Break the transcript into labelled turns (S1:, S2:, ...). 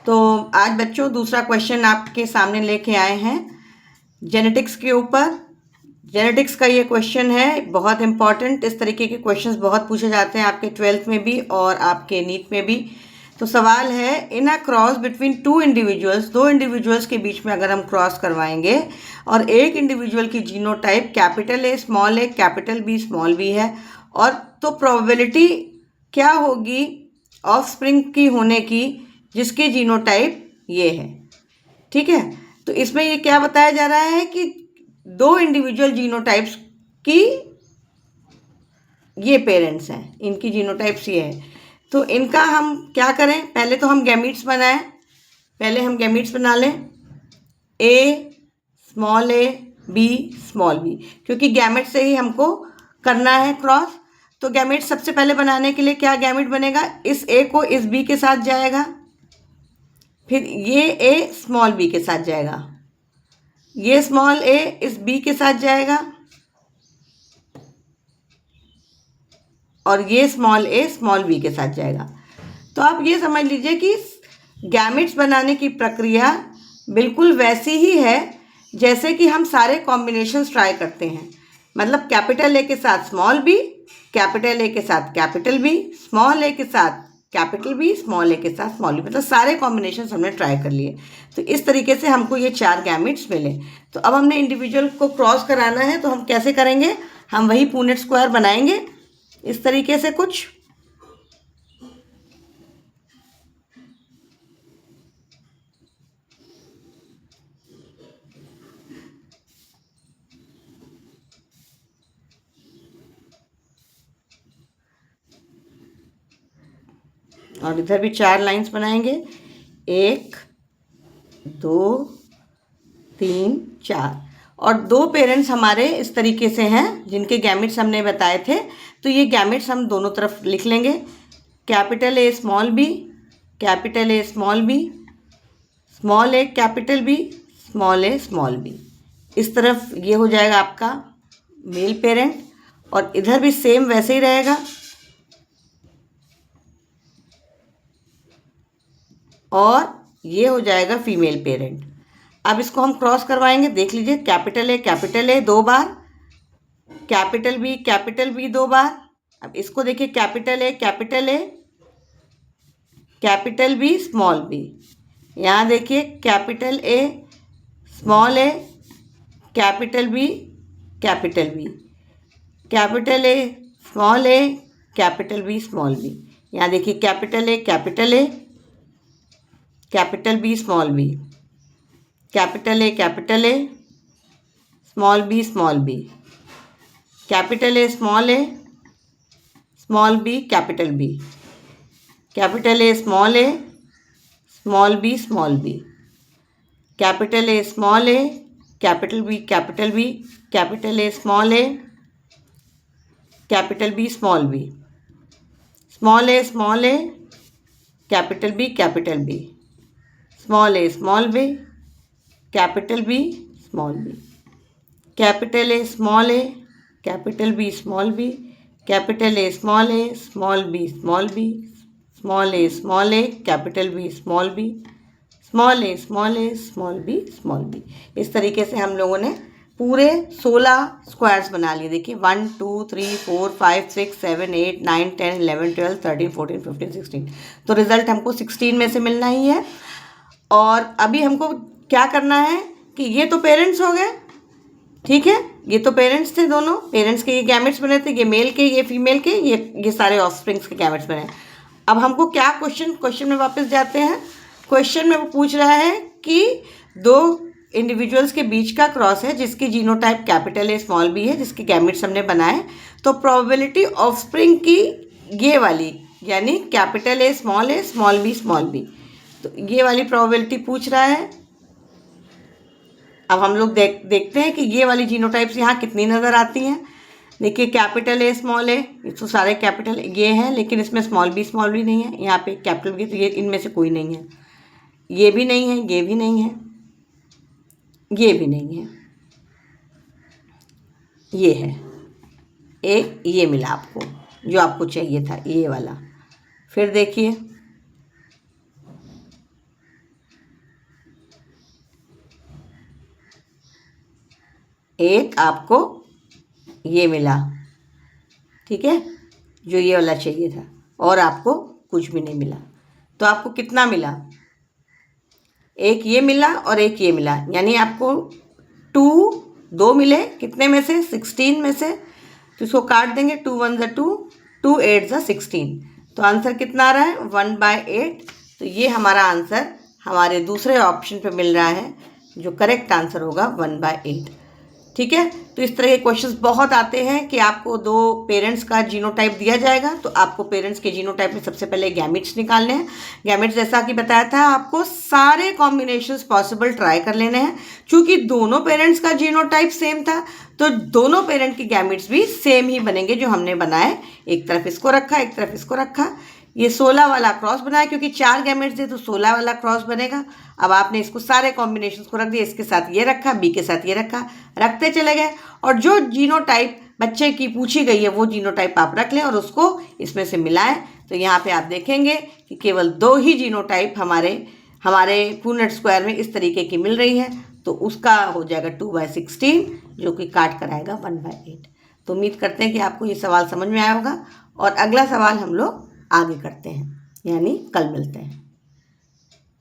S1: तो आज बच्चों दूसरा क्वेश्चन आपके सामने लेके आए हैं जेनेटिक्स के ऊपर। जेनेटिक्स का ये क्वेश्चन है बहुत इंपॉर्टेंट। इस तरीके के क्वेश्चंस बहुत पूछे जाते हैं आपके 12th में भी और आपके नीट में भी। तो सवाल है, in a cross between two individuals, दो इंडिविजुअल्स के बीच में अगर हम क्रॉस करवाएंगे और एक इंडिविजुअल की genotype capital A capital B small B है, और तो प्रोबेबिलिटी क्या होगी ऑफस्प्रिंग की होने की जिसकी जीनोटाइप ये है। ठीक है, तो इसमें ये क्या बताया जा रहा है कि दो इंडिविजुअल जीनोटाइप्स की ये पेरेंट्स हैं, इनकी जीनोटाइप्स ये है। तो इनका हम क्या करें, पहले तो हम गैमीट्स बनाएं। पहले हम गैमीट्स बना लें, ए बी स्मॉल बी, क्योंकि गैमेट से ही हमको करना है क्रॉस। तो गैमेट सबसे पहले बनाने के लिए क्या गैमेट बनेगा, इस ए को इस बी के साथ जाएगा, फिर ये ए स्मॉल बी के साथ जाएगा, ये स्मॉल ए इस बी के साथ जाएगा, और ये स्मॉल ए स्मॉल बी के साथ जाएगा। तो आप ये समझ लीजिए कि गैमेट्स बनाने की प्रक्रिया बिल्कुल वैसी ही है जैसे कि हम सारे कॉम्बिनेशंस ट्राई करते हैं। मतलब कैपिटल ए के साथ स्मॉल बी, कैपिटल ए के साथ कैपिटल बी, स्मॉल ए के साथ कैपिटल बी, स्मॉल ए के साथ स्मॉल बी, मतलब सारे कॉम्बिनेशंस हमने ट्राई कर लिए। तो इस तरीके से हमको ये 4 गैमेट्स मिले। तो अब हमने इंडिविजुअल को क्रॉस कराना है, तो हम कैसे करेंगे, हम वही पूनेट स्क्वायर बनाएंगे इस तरीके से कुछ। और इधर भी 4 लाइंस बनाएंगे, 1 2 3 4। और 2 पेरेंट्स हमारे इस तरीके से हैं जिनके गैमेट्स हमने बताए थे। तो ये गैमेट्स हम दोनों तरफ लिख लेंगे, capital A small B, capital A small B, small A capital B, small A small B. इस तरफ ये हो जाएगा आपका मेल पेरेंट, और इधर भी सेम वैसे ही रहेगा। और ये हो जाएगा फीमेल पेरेंट। अब इसको हम क्रॉस करवाएंगे, देख लीजिए, कैपिटल ए 2 बार, कैपिटल बी 2 बार। अब इसको देखिए, capital A capital B small B. यहाँ देखिए, capital A small A capital B, capital B, capital A small A capital B small B. यहाँ देखिए, capital A capital B small B, capital A small B, capital A small B capital B, capital A small B small B, capital A small A capital B, capital A small A capital B small B, small A capital B, small B capital B small B, capital A small A capital B small B, capital A small B small B, small A capital B small B, small A small B small B. इस तरीके से हम लोगों ने पूरे 16 squares बना लिए। देखिए 1 2 3 4 5 6 7 8 9 10 11 12 13 14 15 16। तो रिजल्ट हमको 16 में से मिलना ही है। और अभी हमको क्या करना है कि ये तो पेरेंट्स हो गए, ठीक है, ये तो पेरेंट्स थे, दोनों पेरेंट्स के ये गैमेट्स बने थे, ये मेल के ये फीमेल के, ये सारे ऑफस्प्रिंग्स के गैमेट्स बने। अब हमको क्या क्वेश्चन में वापस जाते हैं। क्वेश्चन में वो पूछ रहा है कि दो इंडिविजुअल्स के बीच का क्रॉस है जिसकी genotype capital A small B है, जिसके गैमेट्स हमने बनाए। तो प्रोबेबिलिटी ऑफस्प्रिंग की ये वाली, यानी कैपिटल ए स्मॉल बी, तो ये वाली प्रोबेबिलिटी पूछ रहा है। अब हम लोग देखते हैं कि ये वाली जीनोटाइप्स यहाँ कितनी नज़र आती हैं। देखिए, कैपिटल ए स्मॉल ए, तो सारे कैपिटल ये हैं, लेकिन इसमें स्मॉल बी नहीं है। यहाँ पे कैपिटल बी, तो ये इनमें से कोई नहीं है, ये भी नहीं है, ये भी नहीं है, ये भी नहीं है, ये है एक, ये मिला आपको जो आपको चाहिए था, ये वाला। फिर देखिए, एक आपको ये मिला, ठीक है, जो ये वाला चाहिए था, और आपको कुछ भी नहीं मिला। तो आपको कितना मिला? एक ये मिला और एक ये मिला, यानी आपको 2 मिले, कितने में से? 16 में से। तो इसको काट देंगे, 2 1 ज़ा 2, 2 8 ज़ा 16। तो आंसर कितना आ रहा है? 1/8। तो ये हमारा आंसर हमारे दूसरे ऑप्शन पे मिल रहा है, जो करेक्ट आंसर होगा 1/8। ठीक है, तो इस तरह के क्वेश्चंस बहुत आते हैं कि आपको 2 पेरेंट्स का जीनोटाइप दिया जाएगा, तो आपको पेरेंट्स के जीनोटाइप में सबसे पहले गैमेट्स निकालने हैं। गैमेट्स जैसा कि बताया था, आपको सारे कॉम्बिनेशंस पॉसिबल ट्राई कर लेने हैं। चूंकि दोनों पेरेंट्स का जीनोटाइप सेम था, तो दोनों पेरेंट के गैमेट्स भी सेम ही बनेंगे जो हमने बनाए। एक तरफ इसको रखा, एक तरफ इसको रखा, ये 16 वाला क्रॉस बनाया, क्योंकि 4 गैमेट्स थे तो 16 वाला क्रॉस बनेगा। अब आपने इसको सारे कॉम्बिनेशन को रख दिया, इसके साथ ये रखा, बी के साथ ये रखा, रखते चले गए, और जो जीनोटाइप बच्चे की पूछी गई है वो जीनोटाइप आप रख लें और उसको इसमें से मिलाएं। तो यहाँ पे आप देखेंगे कि केवल 2 ही जीनोटाइप हमारे पूर्णांक स्क्वायर में इस तरीके की मिल रही है, तो उसका हो जाएगा 2/16, जो कि काट कर आएगा 1/8। तो उम्मीद करते हैं कि आपको ये सवाल समझ में आया होगा, और अगला सवाल हम लोग आगे करते हैं, यानी कल मिलते हैं।